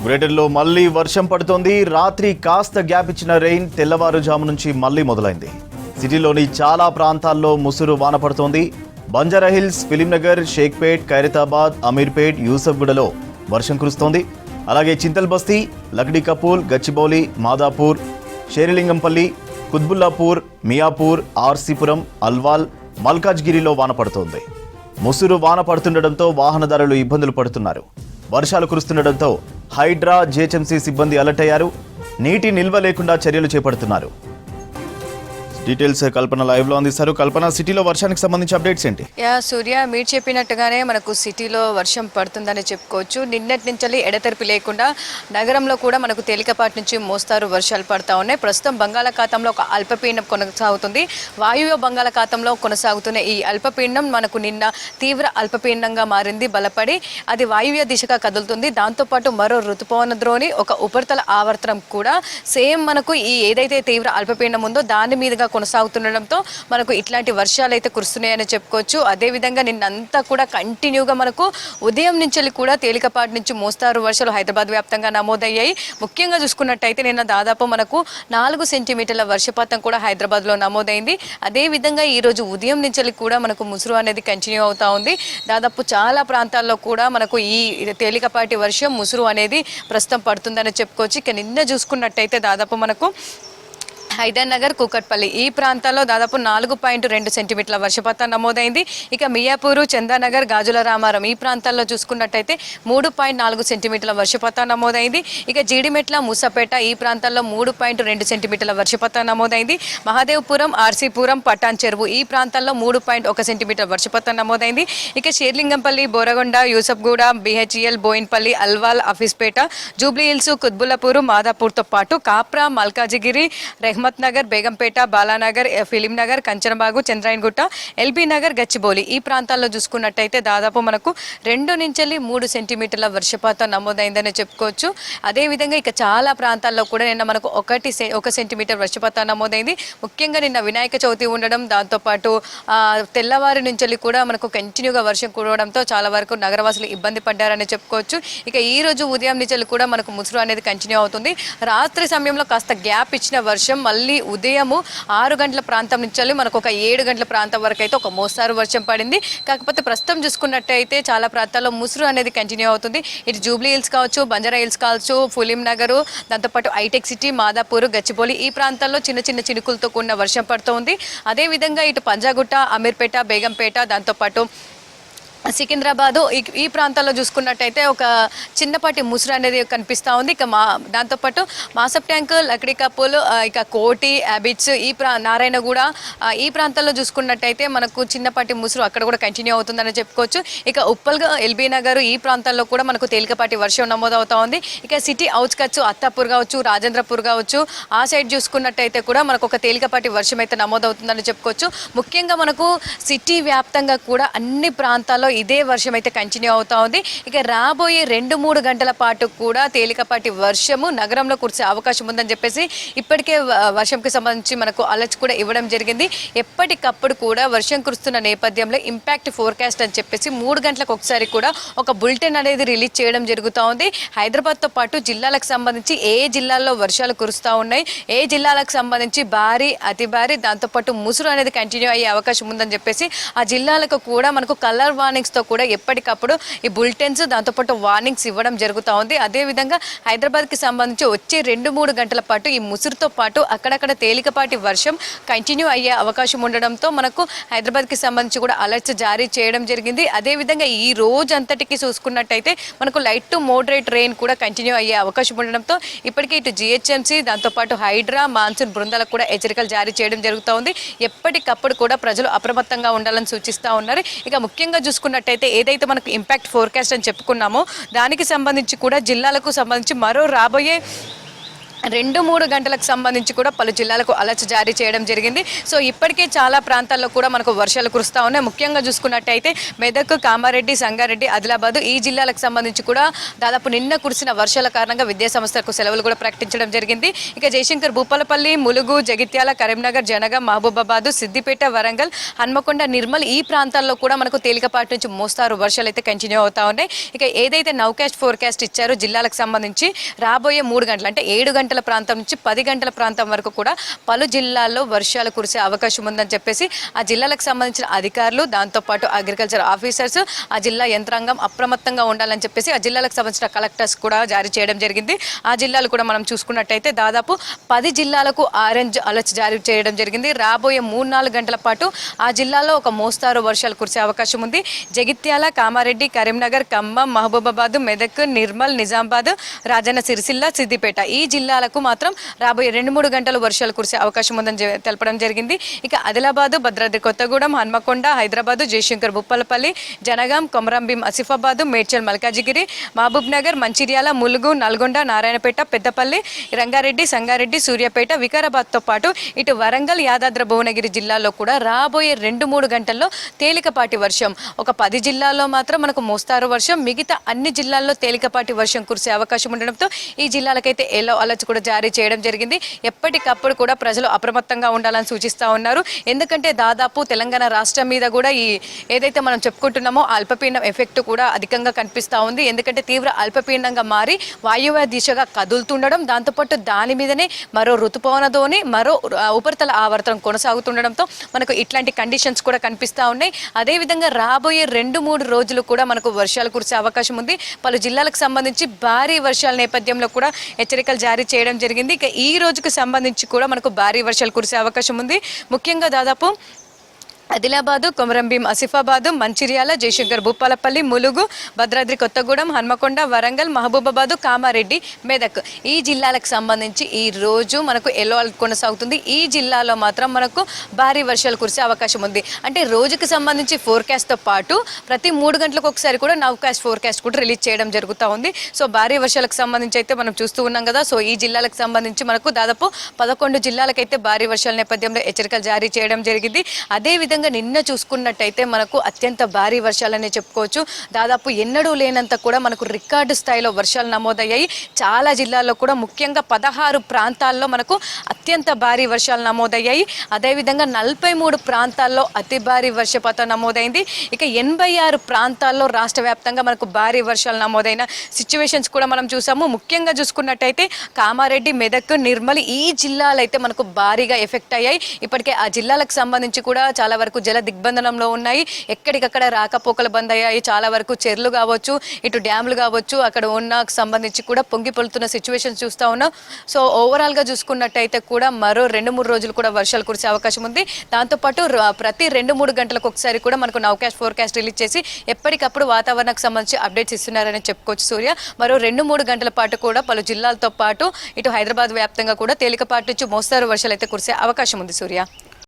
గ్రేటర్లో మళ్లీ వర్షం పడుతోంది. రాత్రి కాస్త గ్యాప్ ఇచ్చిన రెయిన్ తెల్లవారుజాము నుంచి మళ్లీ మొదలైంది. సిటీలోని చాలా ప్రాంతాల్లో ముసురు వాన పడుతోంది. బంజారాహిల్స్, ఫిలింనగర్, షేక్పేట్, ఖైరతాబాద్, అమీర్పేట్, యూసఫ్గూడలో వర్షం కురుస్తోంది. అలాగే చింతల్ బస్తీ, లక్డీ కపూల్, గచ్చిబౌలి, మాదాపూర్, షేరిలింగంపల్లి, కుత్బుల్లాపూర్, మియాపూర్, ఆర్సీపురం, అల్వాల్, మల్కాజ్గిరిలో వాన పడుతోంది. ముసురు వాన పడుతుండటంతో వాహనదారులు ఇబ్బందులు పడుతున్నారు. వర్షాలు కురుస్తుండటంతో హైడ్రా, జీహెచ్ఎంసీ సిబ్బంది అలర్ట్ అయ్యారు. నీటి నిల్వ లేకుండా చర్యలు చేపడుతున్నారు. డీటెయిల్స్ కల్పన లైవ్ లో అందిస్తారు. కల్పన, సిటీలో వర్షానికి సంబంధించి అప్డేట్స్ ఏంటి? సూర్య, మీరు చెప్పినట్టుగానే మనకు సిటీలో వర్షం పడుతుందని చెప్పుకోవచ్చు. నిన్నటి నుంచి ఎడతెరిపి లేకుండా నగరంలో కూడా మనకు తేలికపాటి నుంచి మోస్తారు వర్షాలు పడతా ఉన్నాయి. ప్రస్తుతం బంగాళాఖాతంలో ఒక అల్పపీడనం కొనసాగుతుంది. వాయువ్య బంగాళాఖాతంలో కొనసాగుతున్న ఈ అల్పపీడనం మనకు నిన్న తీవ్ర అల్పపీడనంగా మారింది, బలపడి అది వాయువ్య దిశగా కదులుతుంది. దాంతోపాటు మరో ఋతుపవన ద్రోణి, ఒక ఉపరితల ఆవర్తనం కూడా సేమ్ మనకు ఈ ఏదైతే తీవ్ర అల్పపీడనం ఉందో దాని మీదుగా కొనసాగుతుండడంతో మనకు ఇట్లాంటి వర్షాలు అయితే కురుస్తున్నాయని చెప్పుకోవచ్చు. అదేవిధంగా నిన్నంతా కూడా కంటిన్యూగా మనకు ఉదయం నుంచి కూడా తేలికపాటి నుంచి మోస్తారు వర్షాలు హైదరాబాద్ వ్యాప్తంగా నమోదయ్యాయి. ముఖ్యంగా చూసుకున్నట్టయితే నిన్న దాదాపు మనకు 4 సెంటీమీటర్ల వర్షపాతం కూడా హైదరాబాద్లో నమోదైంది. అదేవిధంగా ఈరోజు ఉదయం నుంచి కూడా మనకు ముసురు అనేది కంటిన్యూ అవుతా ఉంది. దాదాపు చాలా ప్రాంతాల్లో కూడా మనకు ఈ తేలికపాటి వర్షం ముసురు అనేది ప్రస్తుతం పడుతుందని చెప్పుకోవచ్చు. ఇక నిన్న చూసుకున్నట్టయితే దాదాపు మనకు హైదర్నగర్, కూకట్పల్లి ఈ ప్రాంతాల్లో దాదాపు 4.2 సెంటీమీటర్ల వర్షపాతం నమోదైంది. ఇక మియాపూరు, చందానగర్, గాజుల రామారం ఈ ప్రాంతాల్లో చూసుకున్నట్టయితే 3.4 సెంటీమీటర్ల వర్షపాతం నమోదైంది. ఇక జీడిమెట్ల, మూసపేట ఈ ప్రాంతాల్లో 3.2 సెంటీమీటర్ల వర్షపాతం నమోదైంది. మహాదేవ్పురం, ఆర్సీపురం, పటాన్ చెరువు ఈ ప్రాంతాల్లో 3.1 సెంటీమీటర్ వర్షపాతం నమోదైంది. ఇక షేర్లింగంపల్లి, బోరగొండ, యూసఫ్గూడ, బిహెచ్ఎల్, బోయిన్పల్లి, అల్వాల్, ఆఫీస్పేట, జూబ్లీహిల్స్, కుత్బుల్లాపూర్, మాదాపూర్తో పాటు కాప్రా, మల్కాజిగిరి, రెహ్మత్ నగర్, బేగంపేట, బాలానగర్, ఫిలింనగర్, కంచనబాగు, చంద్రాయన్గుట్ట, ఎల్బీ నగర్, గచ్చిబౌలి ఈ ప్రాంతాల్లో చూసుకున్నట్టయితే దాదాపు మనకు 2 నుంచి 3 సెంటీమీటర్ల వర్షపాతం నమోదైందని చెప్పుకోవచ్చు. అదేవిధంగా ఇక చాలా ప్రాంతాల్లో కూడా నిన్న మనకు 1 సెంటీమీటర్ వర్షపాతం నమోదైంది. ముఖ్యంగా నిన్న వినాయక చవితి ఉండడం, దాంతోపాటు తెల్లవారి నుంచి కూడా మనకు కంటిన్యూగా వర్షం కురవడంతో చాలా వరకు నగరవాసులు ఇబ్బంది పడ్డారని చెప్పుకోవచ్చు. ఇక ఈ రోజు ఉదయం నుంచి కూడా మనకు ముసురు అనేది కంటిన్యూ అవుతుంది. రాత్రి సమయంలో కాస్త గ్యాప్ ఇచ్చిన వర్షం మళ్ళీ ఉదయము 6 గంటల ప్రాంతం నుంచి మనకు ఒక 7 గంటల ప్రాంతం వరకు అయితే ఒక మోస్తారు వర్షం పడింది. కాకపోతే ప్రస్తుతం చూసుకున్నట్టయితే చాలా ప్రాంతాల్లో ముసురు అనేది కంటిన్యూ అవుతుంది. ఇటు జూబ్లీ హిల్స్ కావచ్చు, బంజారా హిల్స్ కావచ్చు, ఫిలిం నగరు, దాంతోపాటు హైటెక్ సిటీ, మాదాపూర్, గచ్చిబౌలి ఈ ప్రాంతాల్లో చిన్న చిన్న చినుకులతో కూడిన వర్షం పడుతుంది. అదేవిధంగా ఇటు పంజాగుట్ట, అమీర్పేట, బేగంపేట, దాంతోపాటు సికింద్రాబాదు ఈ ప్రాంతాల్లో చూసుకున్నట్టయితే ఒక చిన్నపాటి ముసురు అనేది కనిపిస్తూ ఉంది. ఇక దాంతోపాటు మాసప్ ట్యాంక్, లక్డీ కపూల్, ఇక కోటి, అబిట్స్ నారాయణగూడ ఈ ప్రాంతాల్లో చూసుకున్నట్టయితే మనకు చిన్నపాటి ముసురు అక్కడ కూడా కంటిన్యూ అవుతుందని చెప్పుకోవచ్చు. ఇక ఉప్పల్, ఎల్బీ నగర్ ఈ ప్రాంతాల్లో కూడా మనకు తేలికపాటి వర్షం నమోదవుతూ ఉంది. ఇక సిటీ అవుట్స్కట్స్, అత్తాపూర్ కావచ్చు, రాజేంద్రపూర్ కావచ్చు ఆ సైడ్ చూసుకున్నట్టయితే కూడా మనకు ఒక తేలికపాటి వర్షం అయితే నమోదవుతుందని చెప్పుకోవచ్చు. ముఖ్యంగా మనకు సిటీ వ్యాప్తంగా కూడా అన్ని ప్రాంతాల్లో ఇదే వర్షం అయితే కంటిన్యూ అవుతా ఉంది. ఇక రాబోయే 2-3 గంటల పాటు కూడా తేలికపాటి వర్షము నగరంలో కురిసే అవకాశం ఉందని చెప్పేసి ఇప్పటికే వర్షంకి సంబంధించి మనకు అలర్ట్ కూడా ఇవ్వడం జరిగింది. ఎప్పటికప్పుడు కూడా వర్షం కురుస్తున్న నేపథ్యంలో ఇంపాక్ట్ ఫోర్కాస్ట్ అని చెప్పేసి 3 గంటలకు ఒకసారి కూడా ఒక బులెటిన్ అనేది రిలీజ్ చేయడం జరుగుతూ ఉంది. హైదరాబాద్తో పాటు జిల్లాలకు సంబంధించి ఏ జిల్లాల్లో వర్షాలు కురుస్తూ ఉన్నాయి, ఏ జిల్లాలకు సంబంధించి భారీ, అతి భారీ, దాంతోపాటు ముసురు అనేది కంటిన్యూ అయ్యే అవకాశం ఉందని చెప్పేసి ఆ జిల్లాలకు కూడా మనకు కలర్ వార్నింగ్స్తో కూడా ఎప్పటికప్పుడు ఈ బులెటిన్స్, దాంతోపాటు వార్నింగ్స్ ఇవ్వడం జరుగుతూ ఉంది. అదేవిధంగా హైదరాబాద్కి సంబంధించి వచ్చే 2-3 గంటల పాటు ఈ ముసురుతో పాటు అక్కడక్కడ తేలికపాటి వర్షం కంటిన్యూ అయ్యే అవకాశం ఉండడంతో మనకు హైదరాబాద్కి సంబంధించి కూడా అలర్ట్స్ జారీ చేయడం జరిగింది. అదేవిధంగా ఈ రోజు అంతటికి చూసుకున్నట్టయితే మనకు లైట్ టు మోడరేట్ రెయిన్ కూడా కంటిన్యూ అయ్యే అవకాశం ఉండడంతో ఇప్పటికే ఇటు జీహెచ్ఎంసీ, దాంతోపాటు హైడ్రా, మాన్సూన్ బృందాలకు కూడా హెచ్చరికలు జారీ చేయడం జరుగుతూ ఉంది. ఎప్పటికప్పుడు కూడా ప్రజలు అప్రమత్తంగా ఉండాలని సూచిస్తూ ఉన్నారు. ఇక ముఖ్యంగా చూసుకున్నట్టయితే ఏదైతే మనకు ఇంపాక్ట్ ఫోర్కాస్ట్ అని చెప్పుకున్నామో దానికి సంబంధించి కూడా జిల్లాలకు సంబంధించి మరో రాబోయే 2-3 గంటలకు సంబంధించి కూడా పలు జిల్లాలకు అలర్ట్ జారీ చేయడం జరిగింది. సో ఇప్పటికే చాలా ప్రాంతాల్లో కూడా మనకు వర్షాలు కురుస్తూ ఉన్నాయి. ముఖ్యంగా చూసుకున్నట్టయితే మెదక్, కామారెడ్డి, సంగారెడ్డి, ఆదిలాబాద్ ఈ జిల్లాలకు సంబంధించి కూడా దాదాపు నిన్న కురిసిన వర్షాల కారణంగా విద్యాసంస్థలకు సెలవులు కూడా ప్రకటించడం జరిగింది. ఇక జయశంకర్, భూపాలపల్లి, ములుగు, జగిత్యాల, కరీంనగర్, జనగాం, మహబూబాబాద్, సిద్దిపేట, వరంగల్, హన్మకొండ, నిర్మల్ ఈ ప్రాంతాల్లో కూడా మనకు తేలికపాటి నుంచి మోస్తారు వర్షాలు అయితే కంటిన్యూ అవుతా ఉన్నాయి. ఇక ఏదైతే నౌకాస్ట్ ఫోర్కాస్ట్ ఇచ్చారో జిల్లాలకు సంబంధించి రాబోయే 3 గంటలు అంటే 7 గంటల ప్రాంతం నుంచి 10 గంటల ప్రాంతం వరకు కూడా పలు జిల్లాల్లో వర్షాలు కురిసే అవకాశం ఉందని చెప్పేసి ఆ జిల్లాలకు సంబంధించిన అధికారులు, దాంతోపాటు అగ్రికల్చర్ ఆఫీసర్స్, ఆ జిల్లా యంత్రాంగం అప్రమత్తంగా ఉండాలని చెప్పేసి ఆ జిల్లాలకు సంబంధించిన కలెక్టర్స్ కూడా జారీ చేయడం జరిగింది. ఆ జిల్లాలు కూడా మనం చూసుకున్నట్టయితే దాదాపు 10 జిల్లాలకు ఆరెంజ్ అలర్ట్ జారీ చేయడం జరిగింది. రాబోయే 3-4 గంటల పాటు ఆ జిల్లాలో ఒక మోస్తారు వర్షాలు కురిసే అవకాశం ఉంది. జగిత్యాల, కామారెడ్డి, కరీంనగర్, ఖమ్మం, మహబూబాబాద్, మెదక్, నిర్మల్, నిజామాబాద్, రాజన్న సిరిసిల్ల, సిద్దిపేట ఈ జిల్లాలకు మాత్రం రాబోయే 2-3 గంటలు వర్షాలు కురిసే అవకాశం ఉందని తెలపడం జరిగింది. ఇక ఆదిలాబాద్, భద్రాద్రి కొత్తగూడెం, హన్మకొండ, హైదరాబాద్, జయశంకర్, భూపాలపల్లి, జనగాం, కొమరంభీం, ఆసిఫాబాద్, మేడ్చల్, మల్కాజిగిరి, మహబూబ్ నగర్, మంచిర్యాల, ములుగు, నల్గొండ, నారాయణపేట, పెద్దపల్లి, రంగారెడ్డి, సంగారెడ్డి, సూర్యాపేట, వికారాబాద్తో పాటు ఇటు వరంగల్, యాదాద్రి భువనగిరి జిల్లాల్లో కూడా రాబోయే 2-3 గంటల్లో తేలికపాటి వర్షం, ఒక 10 జిల్లాల్లో మాత్రం మనకు మోస్తారు వర్షం, మిగతా అన్ని జిల్లాల్లో తేలికపాటి వర్షం కురిసే అవకాశం ఉండడంతో ఈ జిల్లాలకైతే ఎల్లో అలర్ట్స్ కూడా జారీ చేయడం జరిగింది. ఎప్పటికప్పుడు కూడా ప్రజలు అప్రమత్తంగా ఉండాలని సూచిస్తూ ఉన్నారు. ఎందుకంటే దాదాపు తెలంగాణ రాష్ట్రం మీద కూడా ఈ ఏదైతే మనం చెప్పుకుంటున్నామో అల్పపీడనం ఎఫెక్ట్ కూడా అధికంగా కనిపిస్తూ ఉంది. ఎందుకంటే తీవ్ర అల్పపీడనంగా మారి వాయువ్య దిశగా కదులుతుండడం, దాంతోపాటు దాని మీదనే మరో ఋతుపవనతోని మరో ఉపరితల ఆవర్తనం కొనసాగుతుండడంతో మనకు ఇట్లాంటి కండిషన్స్ కూడా కనిపిస్తూ ఉన్నాయి. అదేవిధంగా రాబోయే 2-3 రోజులు కూడా మనకు వర్షాలు కురిసే అవకాశం ఉంది. పలు జిల్లాలకు సంబంధించి భారీ వర్షాల నేపథ్యంలో కూడా హెచ్చరికలు జారీ చేయడం జరిగింది. ఇక ఈ రోజుకు సంబంధించి కూడా మనకు భారీ వర్షాలు కురిసే అవకాశం ఉంది. ముఖ్యంగా దాదాపు ఆదిలాబాదు, కొమరంభీం, ఆసిఫాబాద్, మంచిర్యాల, జయశంకర్, భూపాలపల్లి, ములుగు, భద్రాద్రి కొత్తగూడెం, హన్మకొండ, వరంగల్, మహబూబాబాద్, కామారెడ్డి, మెదక్ ఈ జిల్లాలకు సంబంధించి ఈ రోజు మనకు ఎల్లో అలర్ట్ కొనసాగుతుంది. ఈ జిల్లాలో మాత్రం మనకు భారీ వర్షాలు కురిసే అవకాశం ఉంది. అంటే రోజుకి సంబంధించి ఫోర్కాస్ట్తో పాటు ప్రతి 3 గంటలకు ఒకసారి కూడా నౌకాస్ట్ ఫోర్కాస్ట్ కూడా రిలీజ్ చేయడం జరుగుతూ ఉంది. సో భారీ వర్షాలకు సంబంధించి అయితే మనం చూస్తూ ఉన్నాం కదా. సో ఈ జిల్లాలకు సంబంధించి మనకు దాదాపు 11 జిల్లాలకైతే భారీ వర్షాల నేపథ్యంలో హెచ్చరికలు జారీ చేయడం జరిగింది. అదేవిధంగా నిన్న చూసుకున్నట్టయితే మనకు అత్యంత భారీ వర్షాలనే చెప్పుకోవచ్చు. దాదాపు ఎన్నడూ లేనంత కూడా మనకు రికార్డు స్థాయిలో వర్షాలు నమోదయ్యాయి. చాలా జిల్లాల్లో కూడా ముఖ్యంగా 16 ప్రాంతాల్లో మనకు అత్యంత భారీ వర్షాలు నమోదయ్యాయి. అదేవిధంగా 43 ప్రాంతాల్లో అతి భారీ వర్షపాతం నమోదైంది. ఇక 86 ప్రాంతాల్లో రాష్ట్ర వ్యాప్తంగా మనకు భారీ వర్షాలు నమోదైన సిచ్యువేషన్స్ కూడా మనం చూసాము. ముఖ్యంగా చూసుకున్నట్టయితే కామారెడ్డి, మెదక్, నిర్మల్ ఈ జిల్లాలు అయితే మనకు భారీగా ఎఫెక్ట్ అయ్యాయి. ఇప్పటికే ఆ జిల్లాలకు సంబంధించి కూడా చాలా వరకు జల దిగ్బంధనంలో ఉన్నాయి. ఎక్కడికక్కడ రాకపోకలు బంద్ అయ్యాయి. చాలా వరకు చెర్లు కావచ్చు, ఇటు డ్యామ్లు కావచ్చు, అక్కడ ఉన్న సంబంధించి కూడా పొంగి పొలుతున్న సిచ్యువేషన్స్ చూస్తూ ఉన్నాం. సో ఓవరాల్గా చూసుకున్నట్టయితే కూడా మరో 2-3 రోజులు కూడా వర్షాలు కురిసే అవకాశం ఉంది. దాంతోపాటు ప్రతి 2-3 గంటలకు ఒకసారి కూడా మనకు నౌకాస్ట్ ఫోర్కాస్ట్ రిలీజ్ చేసి ఎప్పటికప్పుడు వాతావరణకు సంబంధించి అప్డేట్స్ ఇస్తున్నారని చెప్పుకోవచ్చు సూర్య. మరో 2-3 గంటల పాటు కూడా పలు జిల్లాలతో పాటు ఇటు హైదరాబాద్ వ్యాప్తంగా కూడా తేలికపాటి నుంచి మోస్తారు వర్షాలు అయితే కురిసే అవకాశం ఉంది సూర్య.